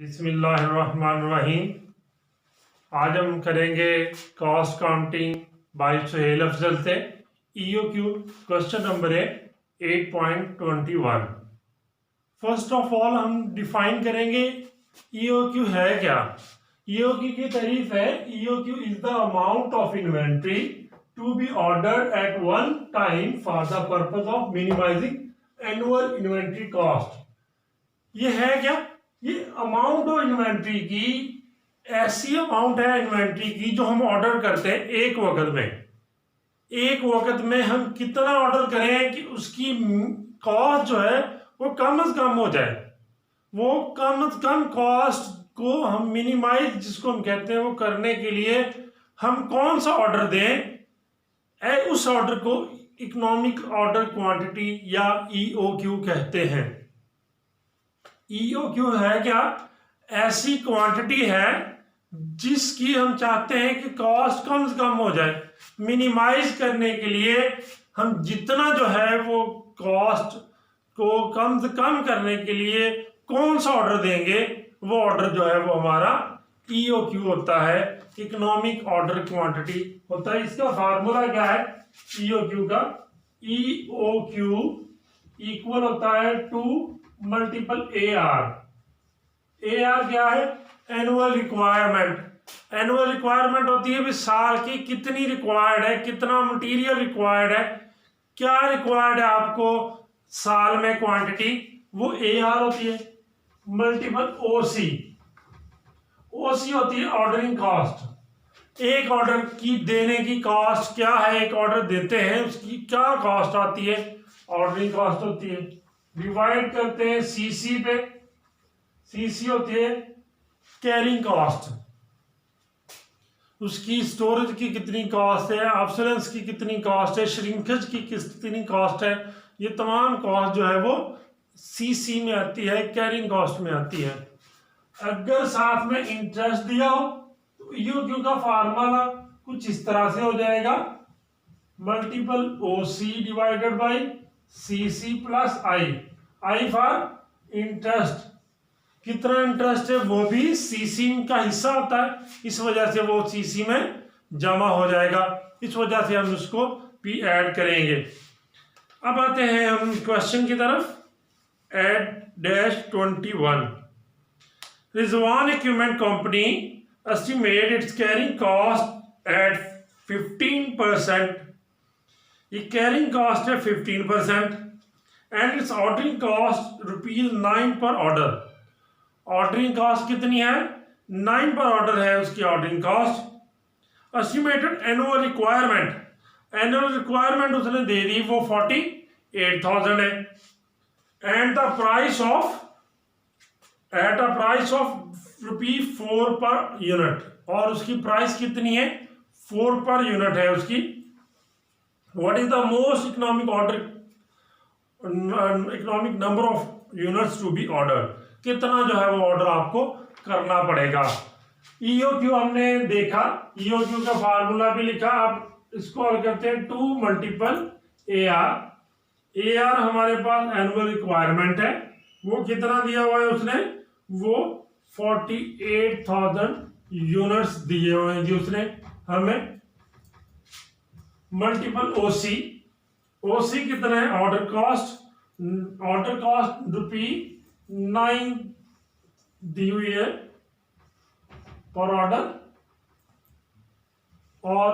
बिस्मिल्लाहिर्रहमानिर्रहीम। आज हम करेंगे cost accounting by Suhail Afzal से EOQ। क्वेश्चन नंबर है 8.21। फर्स्ट ऑफ ऑल हम डिफाइन करेंगे EOQ है क्या। EOQ की तारीफ है, EOQ is the amount of inventory to be ordered at one time for the purpose of minimising annual inventory cost. ये है क्या, ये अमाउंट ऑफ इन्वेंट्री की ऐसी अमाउंट है इन्वेंट्री की जो हम ऑर्डर करते हैं एक वक्त में हम कितना ऑर्डर करें कि उसकी कॉस्ट जो है वो कम से कम हो जाए। वो कम से कम कॉस्ट को हम मिनिमाइज जिसको हम कहते हैं वो करने के लिए हम कौन सा ऑर्डर दें, उस ऑर्डर को इकोनॉमिक ऑर्डर क्वांटिटी या EOQ कहते हैं। EOQ है क्या, ऐसी क्वांटिटी है जिसकी हम चाहते हैं कि कॉस्ट कम से कम हो जाए। मिनिमाइज करने के लिए हम जितना जो है वो कॉस्ट को कम से कम करने के लिए कौन सा ऑर्डर देंगे, वो ऑर्डर जो है वो हमारा EOQ होता है, इकोनॉमिक ऑर्डर क्वांटिटी होता है। इसका फार्मूला क्या है EOQ का, EOQ इक्वल होता है 2 मल्टीपल AR। AR क्या है, एनुअल रिक्वायरमेंट। एनुअल रिक्वायरमेंट होती है भी साल की कितनी रिक्वायर्ड है, कितना मटेरियल रिक्वायर्ड है, क्या रिक्वायर्ड है आपको साल में क्वांटिटी, वो AR होती है। मल्टीपल OC होती है ऑर्डरिंग कॉस्ट। एक ऑर्डर की देने की कॉस्ट क्या है, एक ऑर्डर देते हैं उसकी क्या कॉस्ट आती है, ऑर्डरिंग कॉस्ट होती है। डिवाइड करते हैं CC पे, CC होती है कैरिंग कॉस्ट, उसकी स्टोरेज की कितनी कॉस्ट है, ऑब्सोलेंस की कितनी कॉस्ट है, श्रिंकेज की कितनी कॉस्ट है, ये तमाम कॉस्ट जो है वो CC में आती है, कैरिंग कॉस्ट में आती है। अगर साथ में इंटरेस्ट दिया हो तो EOQ का फार्मूला कुछ इस तरह से हो जाएगा, multiple OC divided by CC plus I for interest. कितना इंटरेस्ट है वो भी CC का हिस्सा होता है, इस वजह से वो CC में जमा हो जाएगा, इस वजह से हम उसको भी ऐड करेंगे। अब आते हैं हम क्वेश्चन की तरफ। -21 Rizwan equipment company estimate it's carrying cost at 15%। ये कैरिंग कॉस्ट है 15% एंड इट्स ऑर्डरिंग कॉस्ट ₹9 पर ऑर्डर। ऑर्डरिंग कॉस्ट कितनी है, 9 पर ऑर्डर है उसकी ordering cost. Estimated annual requirement, annual requirement उसने दे दी वो 48,000 है। And the price of at a price of ₹4 per unit, और उसकी प्राइस कितनी है 4 पर यूनिट है उसकी। What is the most economic order, economic number of units to be order, कितना जो है वो ऑर्डर आपको करना पड़ेगा। EOQ हमने देखा, EOQ का फार्मूला भी लिखा। आप इसको हल करते हैं 2 मल्टीपल AR। AR हमारे पास एनुअल रिक्वायरमेंट है, वो कितना दिया हुआ है उसने, वो 48,000 यूनिट्स दिए हुए हैं जी उसने हमें। मल्टीपल OC कितना है, ऑर्डर कॉस्ट ₹9 दी हुई है पर ऑर्डर, और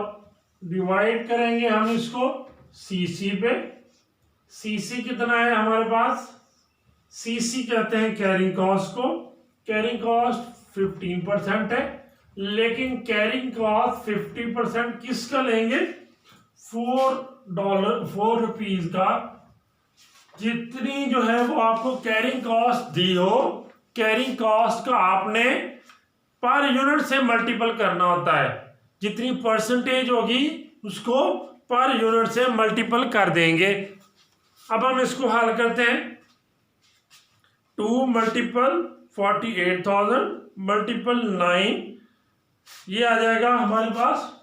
डिवाइड करेंगे हम इसको CC पे। CC कितना है हमारे पास, CC कहते हैं कैरिंग कॉस्ट को। कैरिंग कॉस्ट 15% है, लेकिन कैरिंग कॉस्ट 50% किसका लेंगे, ₹4 का। जितनी जो है वो आपको कैरिंग कॉस्ट दी हो, कैरिंग कॉस्ट का आपने पर यूनिट से मल्टीपल करना होता है। जितनी परसेंटेज होगी उसको पर यूनिट से मल्टीपल कर देंगे। अब हम इसको हल करते हैं। 2 मल्टीपल 48,000 मल्टीपल 9, ये आ जाएगा हमारे पास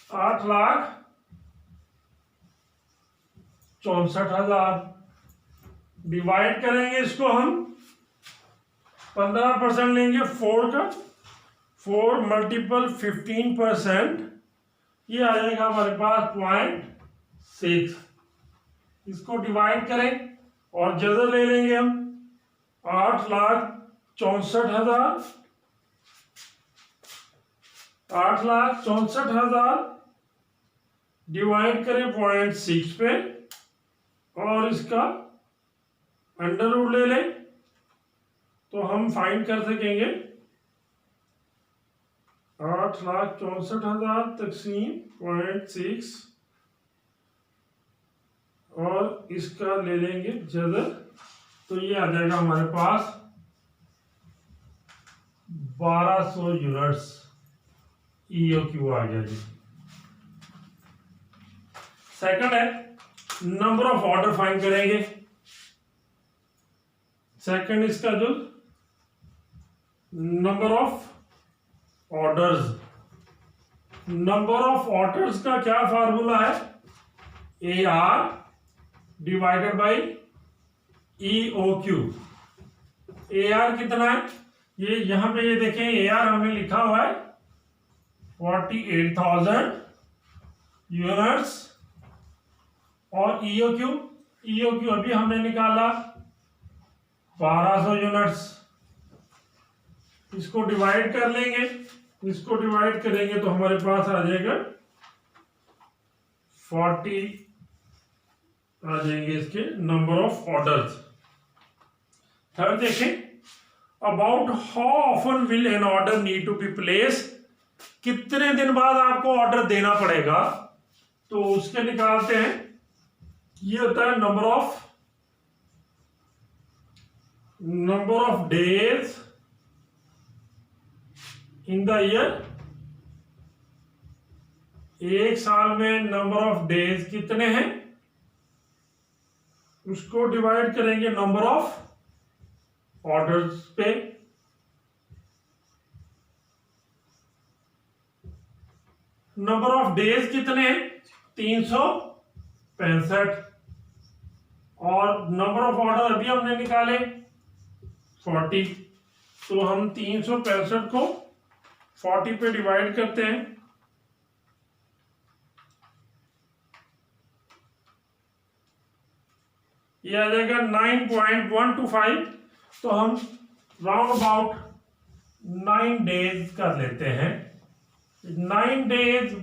8,64,000। डिवाइड करेंगे इसको हम 15% लेंगे 4 का, 4 मल्टीपल 15%, ये आ जाएगा हमारे पास 0.6। इसको डिवाइड करें और जगह ले लेंगे हम 8,64,000, 8,64,000 डिवाइड करें 0.6 पे और इसका अंडर रूट ले लें तो हम फाइंड कर सकेंगे 8,64,000 तकसीम 0.6 और इसका ले लेंगे जगह, तो ये आ जाएगा हमारे पास 1200 यूनिट्स EOQ आ गया जी। सेकंड है नंबर ऑफ ऑर्डर फाइंड करेंगे। सेकंड इसका जो number of orders, number of orders का क्या फार्मूला है, AR divided by EOQ। AR कितना है, ये यहां पे ये देखें AR हमने लिखा हुआ है 48,000 यूनिट्स और EOQ अभी हमने निकाला 1200 यूनिट्स। इसको डिवाइड कर लेंगे, इसको डिवाइड करेंगे तो हमारे पास आ जाएगा 40 आ जाएंगे इसके नंबर ऑफ ऑर्डर्स। थर्ड देखें about how often will an order need to be place, कितने दिन बाद आपको ऑर्डर देना पड़ेगा, तो उसके निकालते हैं। ये होता है number of days in the year. एक साल में नंबर ऑफ डेज कितने हैं, उसको डिवाइड करेंगे नंबर ऑफ ऑर्डर्स पे। नंबर ऑफ डेज कितने हैं 365 और नंबर ऑफ ऑर्डर अभी हमने निकाले 40, तो हम 365 को 40 पे डिवाइड करते हैं। ये आ जाएगा 9.125, तो हम राउंड अबाउट 9 डेज कर लेते हैं। 9 डेज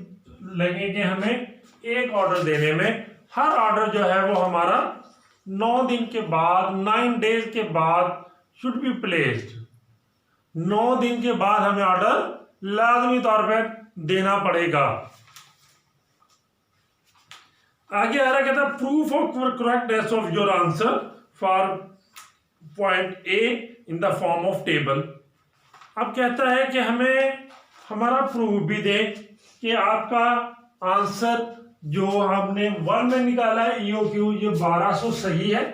लगेंगे हमें एक ऑर्डर देने में। हर ऑर्डर जो है वो हमारा 9 दिन के बाद, 9 डेज के बाद शुड बी प्लेस्ड। 9 दिन के बाद हमें ऑर्डर लाजमी तौर पर देना पड़ेगा। आगे आ रहा कहता है proof of correctness of your answer for point A in the form of table. अब कहता है कि हमें हमारा प्रूफ भी दे कि आपका आंसर जो हमने 1 में निकाला है EOQ ये 1200 सही है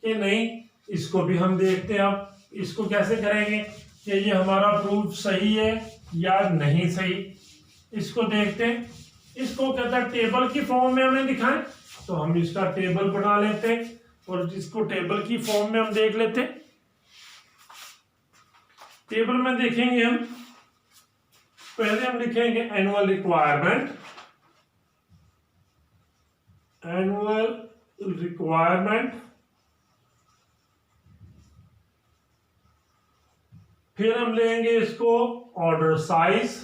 कि नहीं, इसको भी हम देखते हैं। अब इसको कैसे करेंगे कि ये हमारा प्रूफ सही है या नहीं सही, इसको देखते हैं। इसको कहता है टेबल की फॉर्म में हमें दिखाएं, तो हम इसका टेबल बना लेते हैं और इसको टेबल की फॉर्म में हम देख लेते हैं। टेबल में देखेंगे हम, पहले हम लिखेंगे एनुअल रिक्वायरमेंट, फिर हम लेंगे इसको ऑर्डर साइज,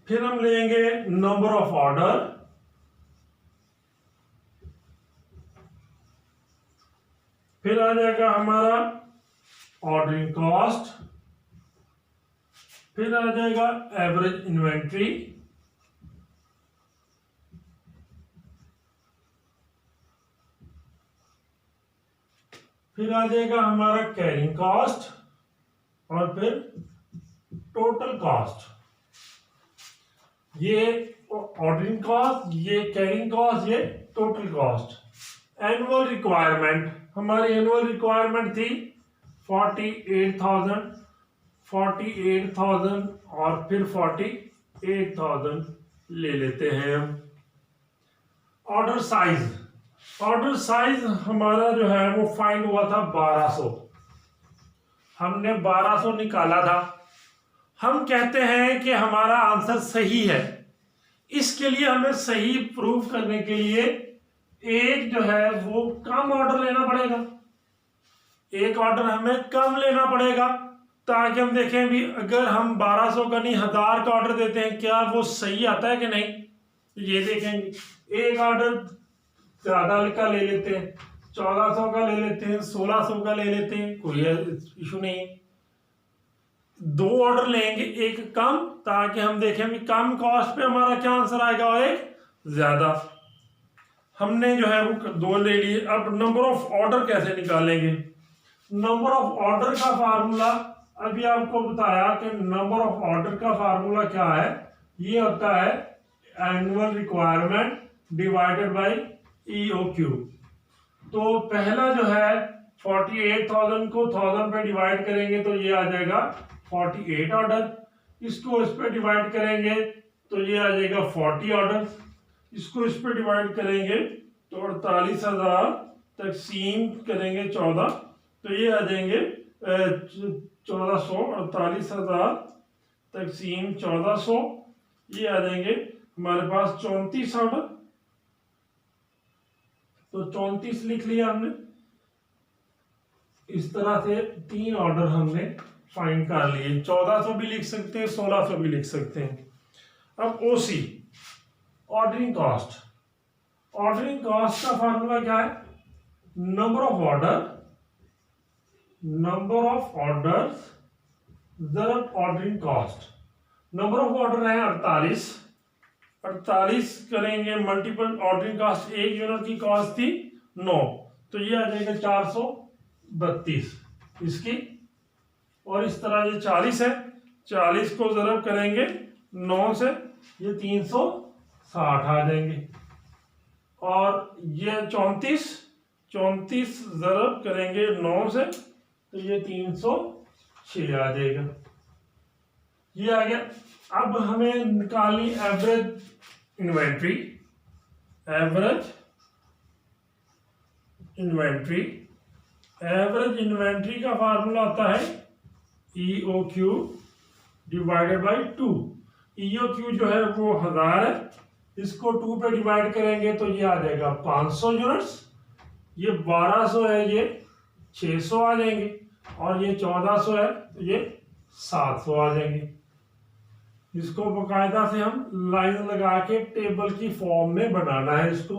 फिर हम लेंगे नंबर ऑफ ऑर्डर, फिर आ जाएगा हमारा ऑर्डरिंग कॉस्ट, फिर आ जाएगा एवरेज इन्वेंट्री, फिर आ जाएगा हमारा कैरिंग कॉस्ट और फिर टोटल कॉस्ट। ये ऑर्डरिंग कॉस्ट, ये कैरिंग कॉस्ट, ये टोटल कॉस्ट। एनुअल रिक्वायरमेंट, हमारी एनुअल रिक्वायरमेंट थी 48,000 और फिर 48,000 ले लेते हैं हम। ऑर्डर साइज, ऑर्डर साइज हमारा जो है वो फाइंड हुआ था 1200, हमने 1200 निकाला था। हम कहते हैं कि हमारा आंसर सही है। इसके लिए हमें सही प्रूव करने के लिए एक जो है वो कम ऑर्डर लेना पड़ेगा, एक ऑर्डर हमें कम लेना पड़ेगा, ताकि हम देखें भी अगर हम 1200 का नहीं 1000 का ऑर्डर देते हैं क्या वो सही आता है कि नहीं। ये देखेंगे एक ऑर्डर ज्यादा का ले लेते हैं, 1400 का ले लेते हैं, 1600 का ले लेते हैं, कोई इशू नहीं है। दो ऑर्डर लेंगे एक कम, ताकि हम देखें भी कम कॉस्ट पे हमारा क्या आंसर आएगा और एक ज्यादा। हमने जो है वो दो ले लिए। अब नंबर ऑफ ऑर्डर कैसे निकालेंगे। नंबर ऑफ ऑर्डर का फार्मूला अभी आपको बताया कि नंबर ऑफ ऑर्डर का फार्मूला क्या है। ये होता है annual requirement divided by EOQ। तो पहला जो है 48,000 को 1000 पे डिवाइड करेंगे तो ये आ जाएगा 48 ऑर्डर। इसको इस पे डिवाइड करेंगे तो ये आ जाएगा 40 ऑर्डर। इसको इस पे डिवाइड करेंगे तो 48,000 तकसीम करेंगे 14 तो ये आ जाएंगे 1400। 48,000 तकसीम 1400 ये आ जाएंगे हमारे पास 34 ऑर्डर। तो 34 लिख लिया हमने। इस तरह से 3 ऑर्डर हमने फाइंड कर लिए। 1400 भी लिख सकते हैं, 1600 भी लिख सकते हैं। अब OC ordering cost. Ordering cost का फार्मूला क्या है। नंबर ऑफ ऑर्डर्स ज़रब ordering cost. Number of order है 48। 48 करेंगे मल्टीपल ऑर्डरिंग कॉस्ट, एक यूनिट की कॉस्ट थी 9 तो ये आ जाएगा 432 इसकी। और इस तरह ये 40 है, 40 को ज़रब करेंगे 9 से ये 360 आ जाएंगे। और ये 34 ज़रब करेंगे 9 से तो ये 306 आ जाएगा। ये आ गया। अब हमें निकालनी एवरेज इन्वेंट्री। एवरेज इन्वेंट्री का फार्मूला आता है EOQ डिवाइडेड बाई 2। EOQ जो है वो 1000 है, इसको 2 पे डिवाइड करेंगे तो ये आ जाएगा 500 यूनिट्स। ये 1200 है, ये 600 आ जाएंगे। और ये 1400 है तो ये 700 आ जाएंगे। इसको बकायदा से हम लाइन लगा के टेबल की फॉर्म में बनाना है इसको।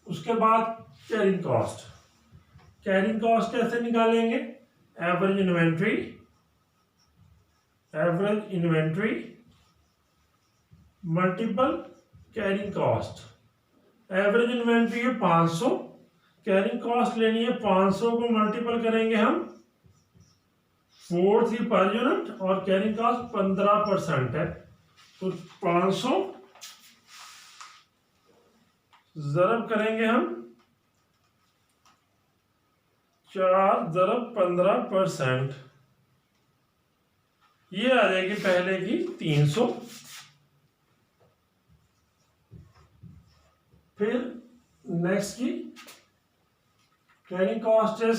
उसके बाद कैरिंग कॉस्ट। कैरिंग कॉस्ट कैसे निकालेंगे। Average inventory multiple carrying cost. Average inventory है 500, कैरिंग कॉस्ट लेनी है 500 को मल्टीपल करेंगे हम 4 थी पर यूनिट और कैरिंग कॉस्ट 15% है तो 500 ज़रब करेंगे हम 4 ज़रब 15%, ये आ जाएगी पहले की 300। फिर नेक्स्ट की कैरिंग कॉस्ट है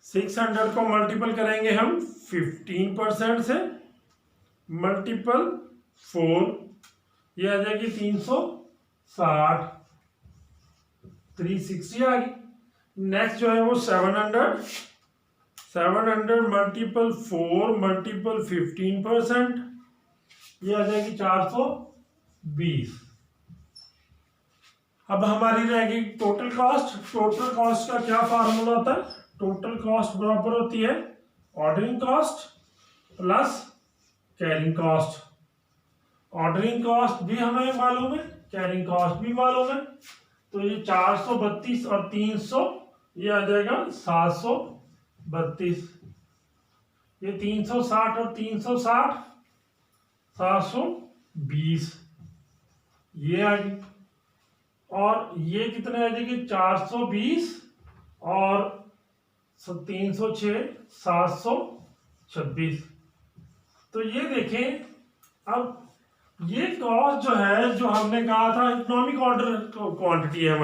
600 को मल्टीपल करेंगे हम 15% से मल्टीपल 4, ये आ जाएगी 360, 360 आ गई। नेक्स्ट जो है वो 700 मल्टीपल 4 मल्टीपल 15%, ये आ जाएगी 420। अब हमारी रहेगी टोटल कॉस्ट। टोटल कॉस्ट का क्या फार्मूला होता है। टोटल कॉस्ट बराबर होती है ordering cost plus carrying cost. Ordering cost भी हमें मालूम है, कैरिंग कॉस्ट भी मालूम है। तो ये 432 और 300 ये आ जाएगा 732। ये 360 और 360 720 ये आ गई। और ये कितने आ जाएगी 420 और 306 726। तो ये देखें अब ये कॉस्ट जो है, जो हमने कहा था इकोनॉमिक ऑर्डर क्वांटिटी है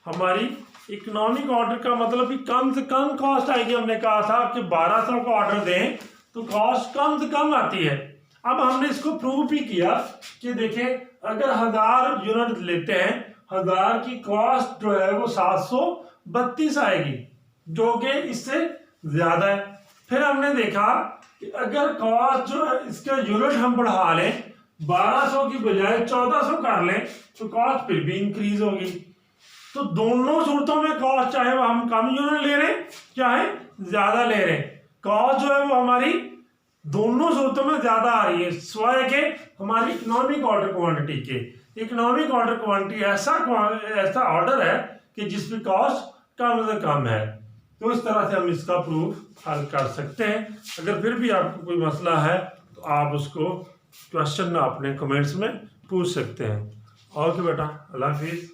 हमारी इकोनॉमिक ऑर्डर का मतलब कि कम से कम कॉस्ट आएगी। हमने कहा था कि 1200 का ऑर्डर दें तो कॉस्ट कम से कम आती है। अब हमने इसको प्रूव भी किया कि देखें, अगर 1000 यूनिट लेते हैं, 1000 की कॉस्ट जो है वो 732 आएगी, जो कि इससे ज्यादा है। फिर हमने देखा कि अगर कॉस्ट जो है इसका यूनिट हम बढ़ा लें, 1200 की बजाय 1400 कर लें, तो कॉस्ट फिर भी इंक्रीज होगी। तो दोनों सूरतों में कॉस्ट, चाहे वो हम कम यूनिट ले रहे हैं चाहे ज्यादा ले रहे हैं, कॉस्ट जो है वो हमारी दोनों सूरतों में ज्यादा आ रही है, सिवाय के हमारी इकोनॉमिक ऑर्डर क्वांटिटी के। इकोनॉमिक ऑर्डर क्वांटिटी ऐसा ऑर्डर है कि जिसमें कॉस्ट कम से कम है। तो इस तरह से हम इसका प्रूफ हल कर सकते हैं। अगर फिर भी आपको कोई मसला है तो आप उसको क्वेश्चन अपने कमेंट्स में पूछ सकते हैं। ओके बेटा, अल्लाह हाफिज़।